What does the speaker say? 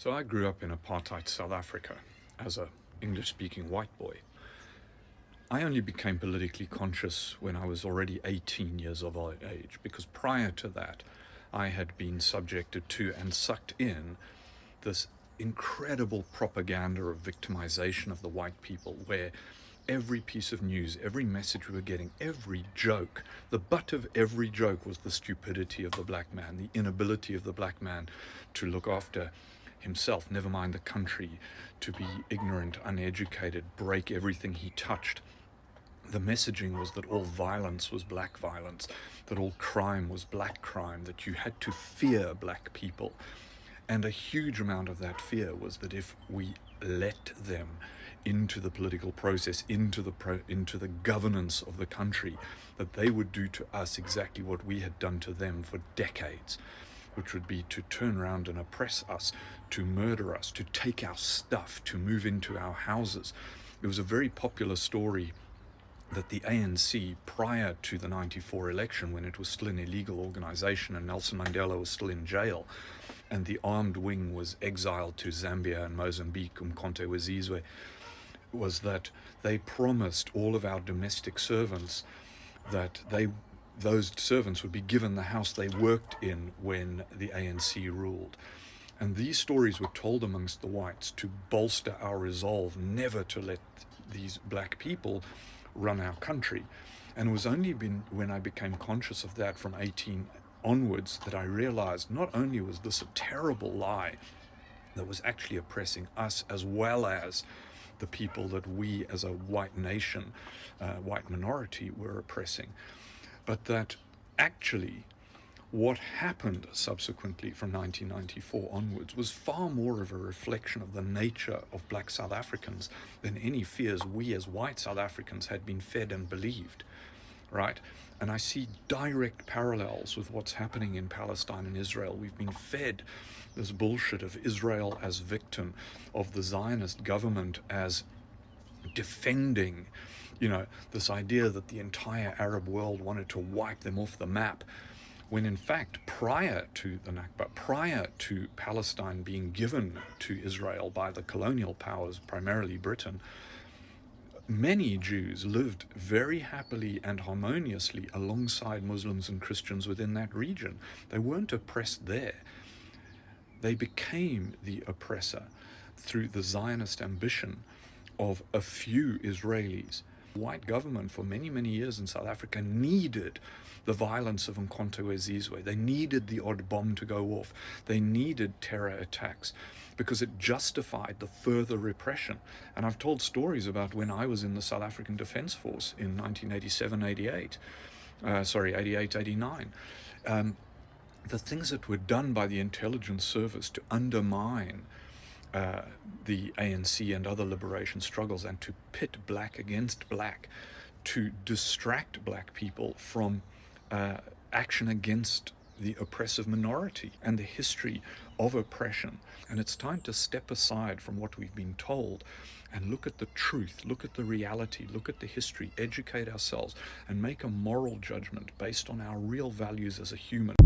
So I grew up in apartheid South Africa as a English-speaking white boy. I only became politically conscious when I was already 18 years of age, because prior to that I had been subjected to and sucked in this incredible propaganda of victimization of the white people, where every piece of news, every message we were getting, every joke, the butt of every joke was the stupidity of the black man, the inability of the black man to look after himself, never mind the country, to be ignorant, uneducated, break everything he touched. The messaging was that all violence was black violence, that all crime was black crime, that you had to fear black people. And a huge amount of that fear was that if we let them into the political process, into the governance of the country, that they would do to us exactly what we had done to them for decades, which would be to turn around and oppress us, to murder us, to take our stuff, to move into our houses. It was a very popular story that the ANC, prior to the 94 election, when it was still an illegal organization and Nelson Mandela was still in jail, and the armed wing was exiled to Zambia and Mozambique, Umkhonto we Sizwe, was that they promised all of our domestic servants that those servants would be given the house they worked in when the ANC ruled. And these stories were told amongst the whites to bolster our resolve never to let these black people run our country. And it was only when I became conscious of that from 18 onwards that I realized not only was this a terrible lie that was actually oppressing us as well as the people that we as a white nation, white minority, were oppressing, but that actually what happened subsequently from 1994 onwards was far more of a reflection of the nature of black South Africans than any fears we as white South Africans had been fed and believed, right? And I see direct parallels with what's happening in Palestine and Israel. We've been fed this bullshit of Israel as victim, of the Zionist government as defending, this idea that the entire Arab world wanted to wipe them off the map, when in fact, prior to the Nakba, prior to Palestine being given to Israel by the colonial powers, primarily Britain, many Jews lived very happily and harmoniously alongside Muslims and Christians within that region. They weren't oppressed there. They became the oppressor through the Zionist ambition of a few Israelis. White government for many, many years in South Africa needed the violence of Umkhonto we Sizwe. They needed the odd bomb to go off. They needed terror attacks because it justified the further repression. And I've told stories about when I was in the South African Defence Force in 1987-88, 88-89. The things that were done by the intelligence service to undermine the ANC and other liberation struggles, and to pit black against black, to distract black people from action against the oppressive minority and the history of oppression. And it's time to step aside from what we've been told and look at the truth, look at the reality, look at the history, educate ourselves, and make a moral judgment based on our real values as a human.